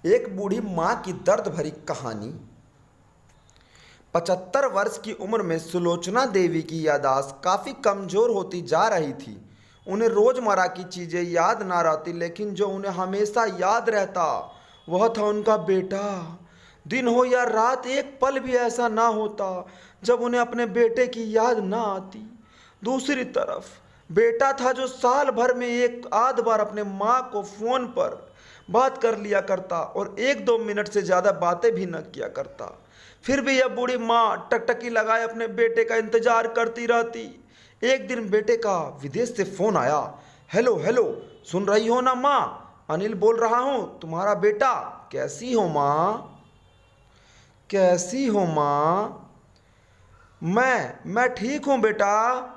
एक बूढ़ी माँ की दर्द भरी कहानी। 75 वर्ष की उम्र में सुलोचना देवी की याददाश्त काफ़ी कमज़ोर होती जा रही थी। उन्हें रोज़मर्रा की चीज़ें याद ना रहती, लेकिन जो उन्हें हमेशा याद रहता वह था उनका बेटा। दिन हो या रात, एक पल भी ऐसा ना होता जब उन्हें अपने बेटे की याद ना आती। दूसरी तरफ बेटा था जो साल भर में एक आध बार अपने माँ को फ़ोन पर बात कर लिया करता और 1-2 मिनट से ज़्यादा बातें भी न किया करता। फिर भी यह बूढ़ी माँ टकटकी लगाए अपने बेटे का इंतजार करती रहती। एक दिन बेटे का विदेश से फ़ोन आया। हेलो हेलो, सुन रही हो ना माँ? अनिल बोल रहा हूँ, तुम्हारा बेटा। कैसी हो माँ? कैसी हो माँ? मैं ठीक हूँ बेटा।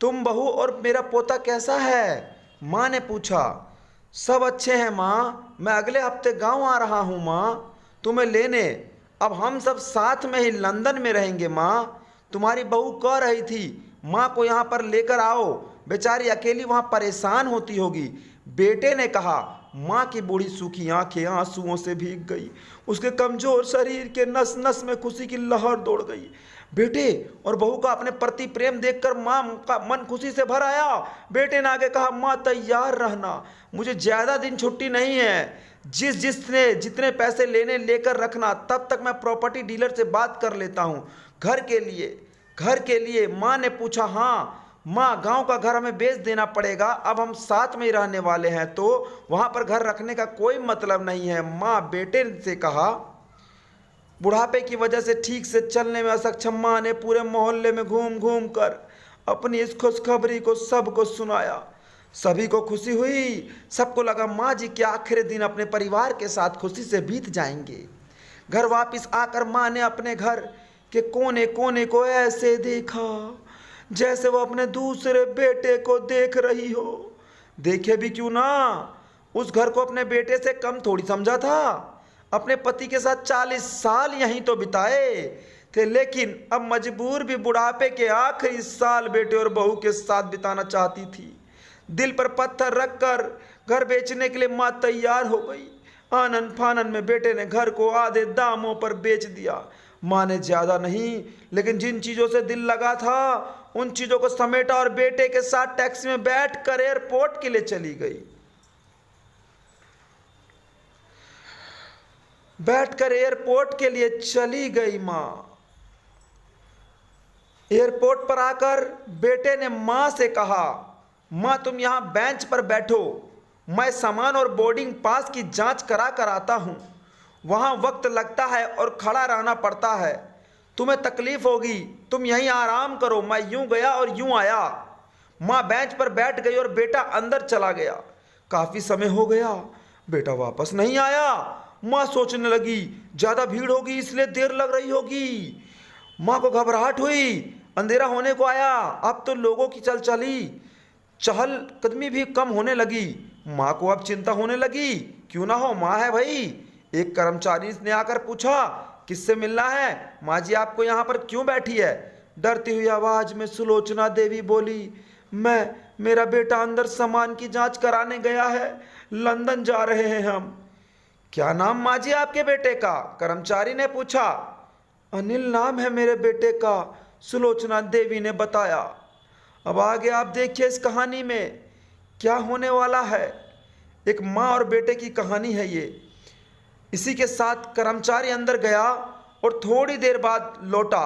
तुम बहू और मेरा पोता कैसा है? माँ ने पूछा। सब अच्छे हैं माँ, मैं अगले हफ्ते गांव आ रहा हूँ माँ, तुम्हें लेने। अब हम सब साथ में ही लंदन में रहेंगे माँ। तुम्हारी बहू कह रही थी माँ को यहाँ पर लेकर आओ, बेचारी अकेली वहाँ परेशान होती होगी। बेटे ने कहा। माँ की बूढ़ी सूखी आंखें आंसुओं से भीग गई। उसके कमजोर शरीर के नस नस में खुशी की लहर दौड़ गई। बेटे और बहू का अपने प्रति प्रेम देखकर माँ का मन खुशी से भर आया। बेटे ने आगे कहा, माँ तैयार रहना, मुझे ज़्यादा दिन छुट्टी नहीं है। जितने पैसे लेने लेकर रखना, तब तक मैं प्रॉपर्टी डीलर से बात कर लेता हूँ। घर के लिए माँ ने पूछा। हाँ माँ, गांव का घर हमें बेच देना पड़ेगा, अब हम साथ में ही रहने वाले हैं, तो वहाँ पर घर रखने का कोई मतलब नहीं है। माँ बेटे से कहा। बुढ़ापे की वजह से ठीक से चलने में असक्षम माँ ने पूरे मोहल्ले में घूम घूम कर अपनी इस खुशखबरी को सबको सुनाया। सभी को खुशी हुई। सबको लगा माँ जी के आखिरी दिन अपने परिवार के साथ खुशी से बीत जाएंगे। घर वापस आकर माँ ने अपने घर के कोने कोने को ऐसे देखा जैसे वो अपने दूसरे बेटे को देख रही हो। देखे भी क्यों ना, उस घर को अपने बेटे से कम थोड़ी समझा था। अपने पति के साथ 40 साल यहीं तो बिताए थे, लेकिन अब मजबूर भी बुढ़ापे के आखिरी साल बेटे और बहू के साथ बिताना चाहती थी। दिल पर पत्थर रखकर घर बेचने के लिए माँ तैयार हो गई। आनन फानन में बेटे ने घर को आधे दामों पर बेच दिया। माँ ने ज़्यादा नहीं, लेकिन जिन चीज़ों से दिल लगा था उन चीज़ों को समेटा और बेटे के साथ टैक्सी में बैठकर एयरपोर्ट के लिए चली गई। माँ एयरपोर्ट पर आकर बेटे ने माँ से कहा, माँ तुम यहाँ बेंच पर बैठो, मैं सामान और बोर्डिंग पास की जांच करा कर आता हूँ। वहाँ वक्त लगता है और खड़ा रहना पड़ता है, तुम्हें तकलीफ होगी, तुम यहीं आराम करो। मैं यूं गया और यूं आया। माँ बेंच पर बैठ गई और बेटा अंदर चला गया। काफ़ी समय हो गया, बेटा वापस नहीं आया। माँ सोचने लगी ज़्यादा भीड़ होगी इसलिए देर लग रही होगी। माँ को घबराहट हुई। अंधेरा होने को आया, अब तो लोगों की चहल कदमी भी कम होने लगी। माँ को अब चिंता होने लगी, क्यों ना हो माँ है भाई। एक कर्मचारी ने आकर पूछा, किससे मिलना है? माँ जी आपको यहाँ पर क्यों बैठी है? डरती हुई आवाज में सुलोचना देवी बोली, मेरा बेटा अंदर सामान की जांच कराने गया है, लंदन जा रहे हैं हम। क्या नाम माँ जी आपके बेटे का? कर्मचारी ने पूछा। अनिल नाम है मेरे बेटे का, सुलोचना देवी ने बताया। अब आगे आप देखिए इस कहानी में क्या होने वाला है। एक माँ और बेटे की कहानी है ये। इसी के साथ कर्मचारी अंदर गया और थोड़ी देर बाद लौटा।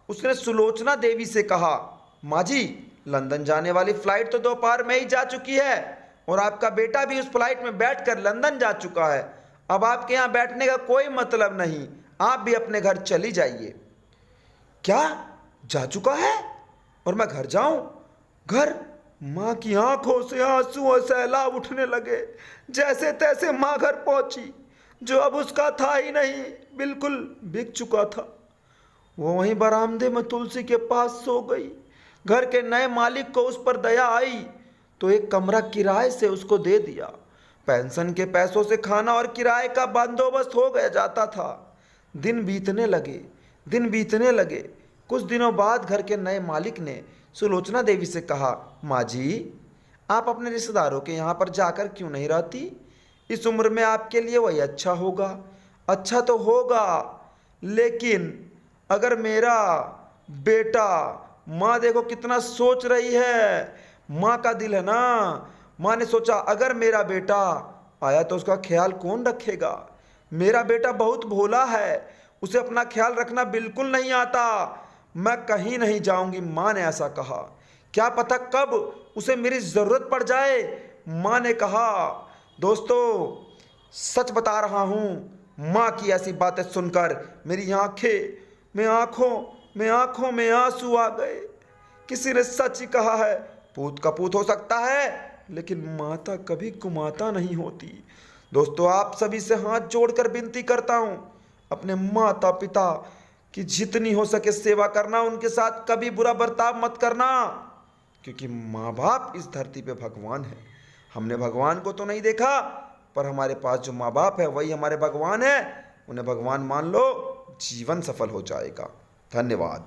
उसने सुलोचना देवी से कहा, माँ जी लंदन जाने वाली फ्लाइट तो दोपहर में ही जा चुकी है और आपका बेटा भी उस फ्लाइट में बैठकर लंदन जा चुका है। अब आपके यहाँ बैठने का कोई मतलब नहीं, आप भी अपने घर चली जाइए। क्या जा चुका है और मैं घर जाऊं? घर? माँ की आंखों से आंसू और सैलाब उठने लगे। जैसे तैसे माँ घर पहुंची, जो अब उसका था ही नहीं, बिल्कुल बिक चुका था। वो वहीं बरामदे में तुलसी के पास सो गई। घर के नए मालिक को उस पर दया आई तो एक कमरा किराए से उसको दे दिया। पेंशन के पैसों से खाना और किराए का बंदोबस्त हो गया जाता था। दिन बीतने लगे। कुछ दिनों बाद घर के नए मालिक ने सुलोचना देवी से कहा, माँ जी आप अपने रिश्तेदारों के यहाँ पर जाकर क्यों नहीं रहती? इस उम्र में आपके लिए वही अच्छा होगा। अच्छा तो होगा, लेकिन अगर मेरा बेटा, माँ देखो कितना सोच रही है, माँ का दिल है ना। माँ ने सोचा अगर मेरा बेटा आया तो उसका ख्याल कौन रखेगा। मेरा बेटा बहुत भोला है, उसे अपना ख्याल रखना बिल्कुल नहीं आता। मैं कहीं नहीं जाऊंगी, माँ ने ऐसा कहा। क्या पता कब उसे मेरी ज़रूरत पड़ जाए, माँ ने कहा। दोस्तों, सच बता रहा हूँ, माँ की ऐसी बातें सुनकर मेरी आंखों में आंसू आ गए। किसी ने सच ही कहा है, पूत का पूत हो सकता है, लेकिन माता कभी कुमाता नहीं होती। दोस्तों, आप सभी से हाथ जोड़कर विनती करता हूँ, अपने माता पिता की जितनी हो सके सेवा करना, उनके साथ कभी बुरा बर्ताव मत करना, क्योंकि माँ बाप इस धरती पे भगवान है। हमने भगवान को तो नहीं देखा, पर हमारे पास जो माँ बाप है वही हमारे भगवान है। उन्हें भगवान मान लो, जीवन सफल हो जाएगा। धन्यवाद।